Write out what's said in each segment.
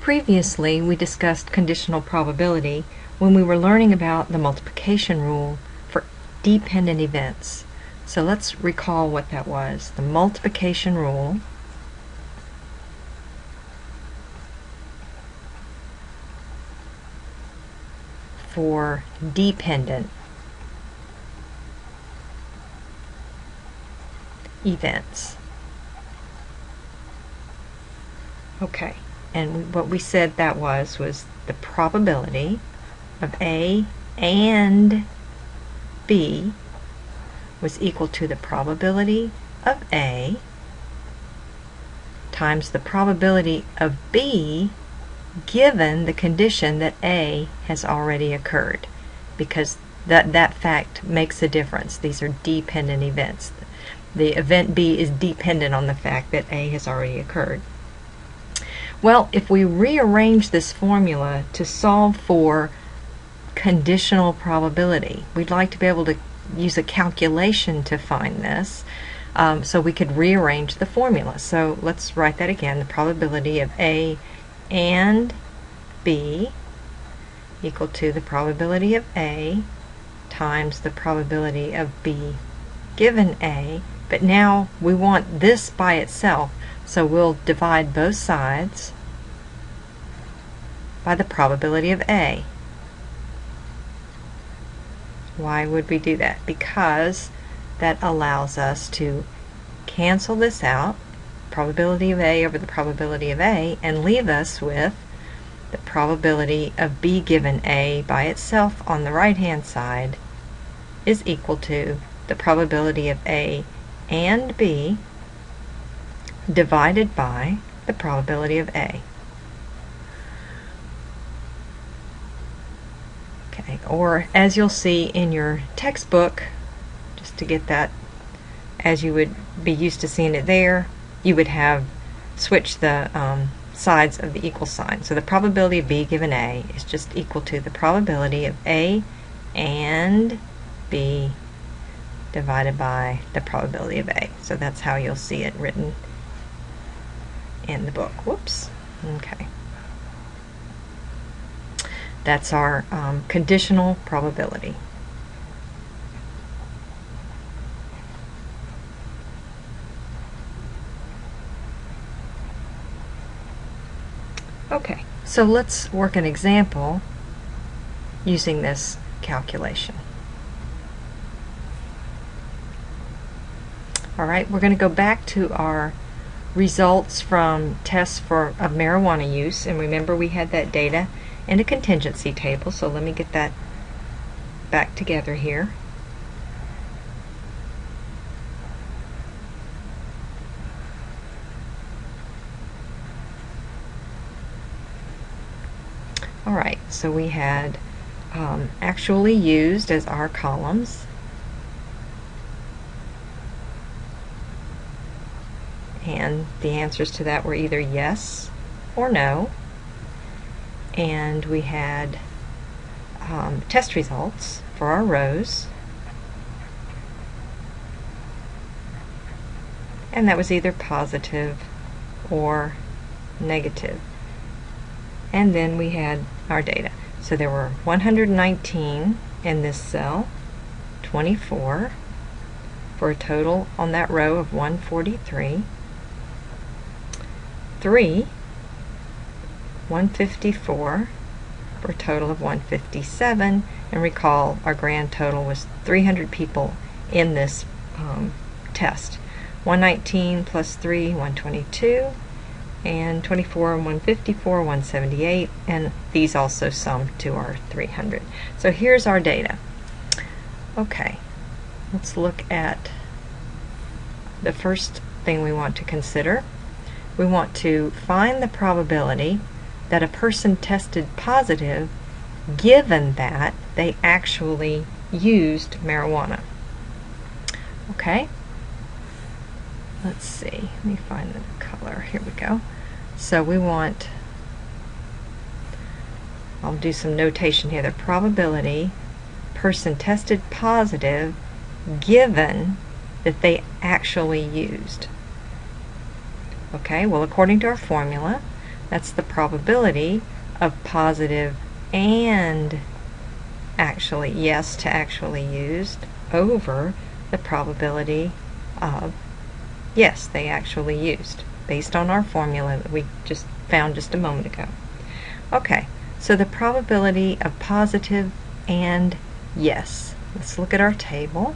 Previously, we discussed conditional probability when we were learning about the multiplication rule for dependent events. So let's recall what that was. The multiplication rule for dependent events. Okay, and what we said that was the probability of A and B was equal to the probability of A times the probability of B given the condition that A has already occurred, because that fact makes a difference. These are dependent events. The event B is dependent on the fact that A has already occurred. Well, if we rearrange this formula to solve for conditional probability, we'd like to be able to use a calculation to find this, so we could rearrange the formula. So let's write that again. The probability of A and B equal to the probability of A times the probability of B given A. But now we want this by itself, so we'll divide both sides by the probability of A. Why would we do that? Because that allows us to cancel this out, probability of A over the probability of A, and leave us with the probability of B given A by itself on the right hand side is equal to the probability of A and B divided by the probability of A. Okay, or as you'll see in your textbook, just to get that as you would be used to seeing it there, you would have switch the sides of the equal sign. So the probability of B given A is just equal to the probability of A and B divided by the probability of A. So that's how you'll see it written in the book. Whoops. Okay. That's our conditional probability. Okay, so let's work an example using this calculation. Alright, we're going to go back to our results from tests of marijuana use, and remember we had that data in a contingency table, so let me get that back together here. Alright, so we had actually used as our columns, and the answers to that were either yes or no. And we had test results for our rows, and that was either positive or negative. And then we had our data. So there were 119 in this cell, 24, for a total on that row of 143, 3, 154 for a total of 157, and recall our grand total was 300 people in this test. 119 plus 3, 122, and 24 and 154, 178, and these also sum to our 300. So here's our data. Okay, let's look at the first thing we want to consider. We want to find the probability that a person tested positive given that they actually used marijuana. Okay, let's see, let me find the color. Here we go. So we want, I'll do some notation here, the probability person tested positive given that they actually used. Okay, well, according to our formula, That's the probability of positive and actually yes to actually used over the probability of yes, they actually used, based on our formula that we just found just a moment ago. Okay, so the probability of positive and yes. Let's look at our table.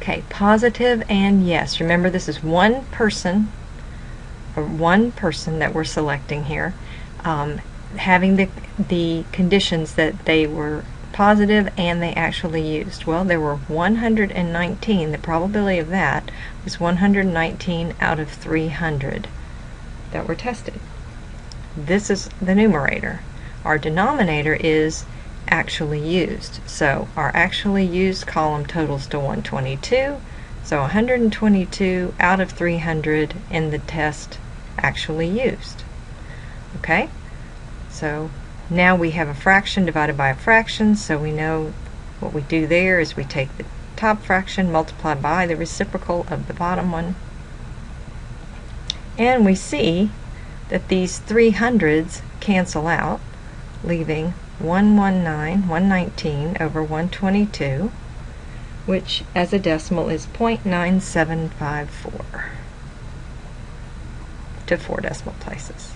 Okay, positive and yes. Remember, this is one person that we're selecting here, having the conditions that they were positive and they actually used. Well, there were 119. The probability of that was 119 out of 300 that were tested. This is the numerator. Our denominator is actually used. So our actually used column totals to 122. So 122 out of 300 in the test actually used. Okay? So now we have a fraction divided by a fraction, so we know what we do there is we take the top fraction multiplied by the reciprocal of the bottom one. And we see that these 300s cancel out, leaving 119 over 122, which as a decimal is 0.9754 to 4 decimal places.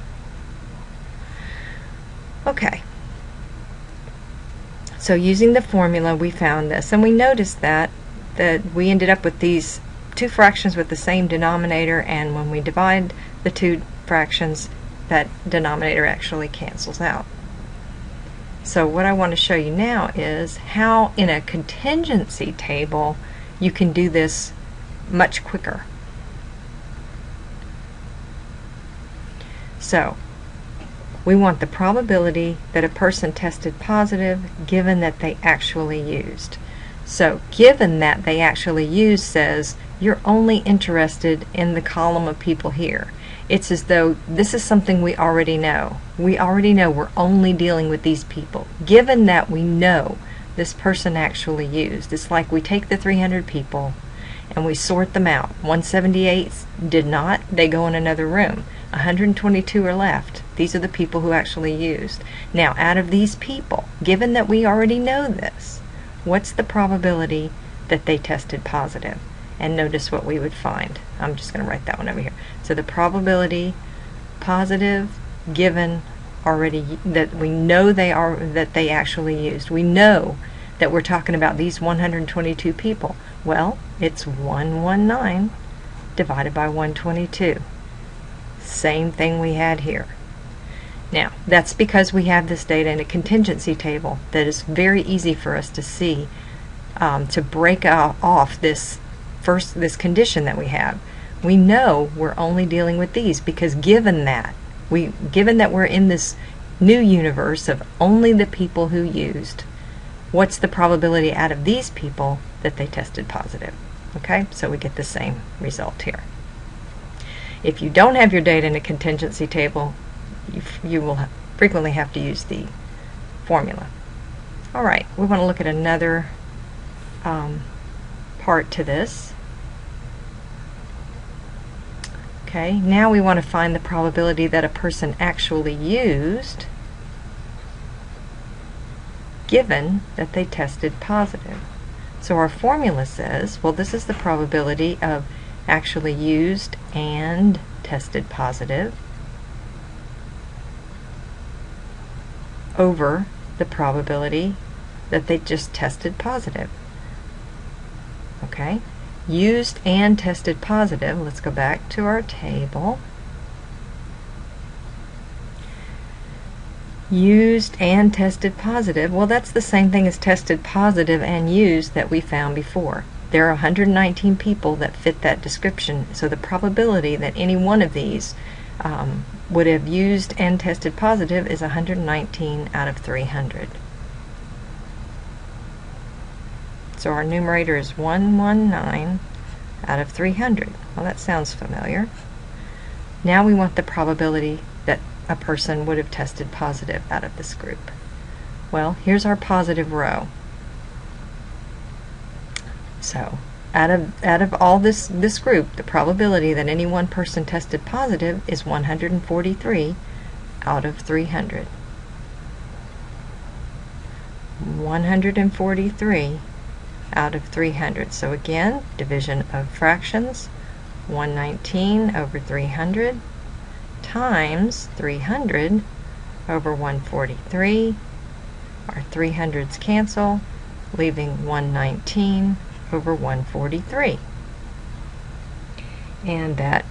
Okay, so using the formula we found this, and we noticed that we ended up with these two fractions with the same denominator, and when we divide the two fractions, that denominator actually cancels out. So what I want to show you now is how in a contingency table you can do this much quicker. So we want the probability that a person tested positive given that they actually used. So given that they actually used says you're only interested in the column of people here. It's as though this is something we already know. We already know we're only dealing with these people. Given that we know this person actually used, it's like we take the 300 people and we sort them out. 178 did not, they go in another room. 122 are left. These are the people who actually used. Now, out of these people, given that we already know this, what's the probability that they tested positive? And notice what we would find. I'm just going to write that one over here. So the probability positive given already that we know that they actually used. We know that we're talking about these 122 people. Well, it's 119 divided by 122. Same thing we had here. Now, that's because we have this data in a contingency table that is very easy for us to see, to break off this condition that we have. We know we're only dealing with these because given that we're in this new universe of only the people who used, what's the probability out of these people that they tested positive? Okay, so we get the same result here. If you don't have your data in a contingency table, you will frequently have to use the formula. All right, we want to look at another part to this. Okay, now we want to find the probability that a person actually used given that they tested positive. So our formula says, well, this is the probability of actually used and tested positive over the probability that they just tested positive. Okay, used and tested positive. Let's go back to our table. Used and tested positive. Well, that's the same thing as tested positive and used that we found before. There are 119 people that fit that description, so the probability that any one of these would have used and tested positive is 119 out of 300. So our numerator is 119 out of 300. Well, that sounds familiar. Now we want the probability that a person would have tested positive out of this group. Well, here's our positive row. So out of all this group, the probability that any one person tested positive is 143 out of 300. 143 out of 300. So again, division of fractions, 119 over 300 times 300 over 143. Our 300s cancel, leaving 119 over 143. And that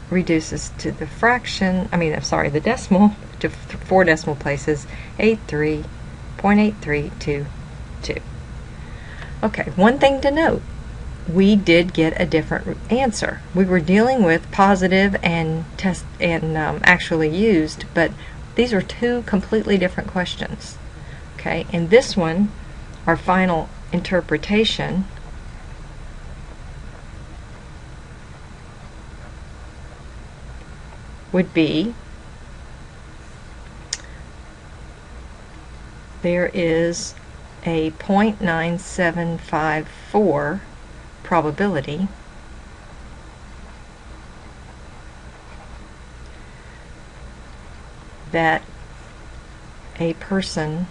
reduces to the the decimal, to 4 decimal places, 83.8322. Okay, one thing to note, we did get a different answer. We were dealing with positive and actually used, but these are two completely different questions. Okay, in this one, our final interpretation would be there is a 0.9754 probability that a person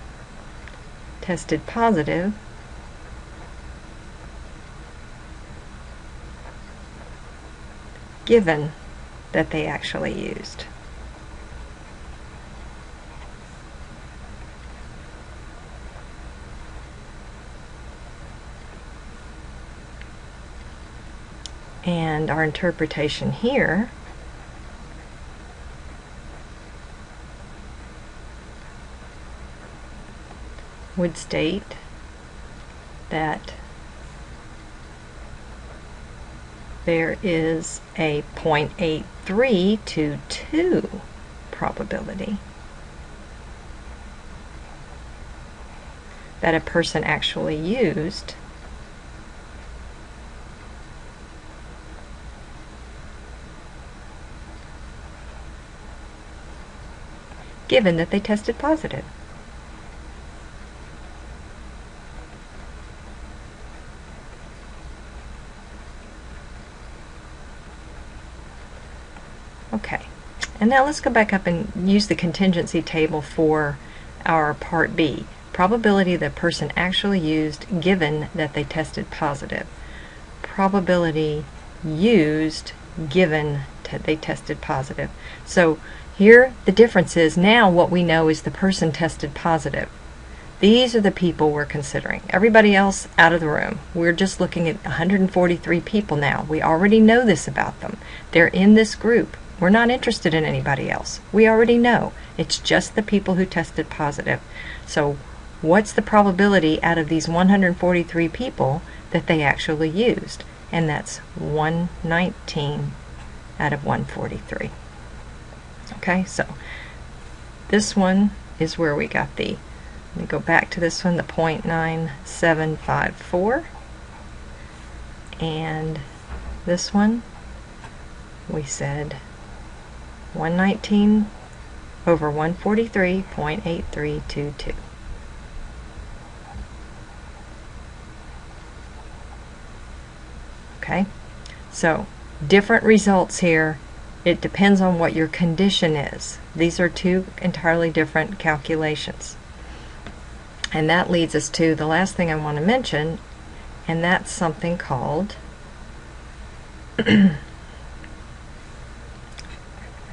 tested positive given that they actually used. And our interpretation here would state that there is a 0.8322 probability that a person actually used given that they tested positive. Okay, and now let's go back up and use the contingency table for our part B. Probability that person actually used given that they tested positive. Probability used given they tested positive. So here the difference is now what we know is the person tested positive. These are the people we're considering. Everybody else out of the room. We're just looking at 143 people now. We already know this about them. They're in this group. We're not interested in anybody else. We already know. It's just the people who tested positive. So what's the probability out of these 143 people that they actually used? And that's 119 out of 143. Okay, so this one is where we got the, let me go back to this one, the 0.9754. And this one, we said 119 over 143.8322. Okay, so different results here. It depends on what your condition is. These are two entirely different calculations. And that leads us to the last thing I want to mention, and that's something called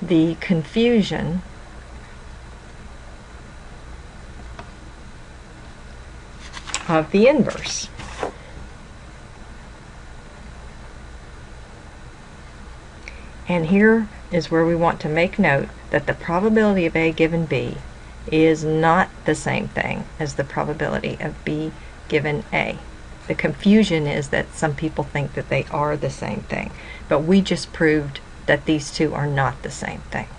the confusion of the inverse. And here is where we want to make note that the probability of A given B is not the same thing as the probability of B given A. The confusion is that some people think that they are the same thing, but we just proved that these two are not the same thing.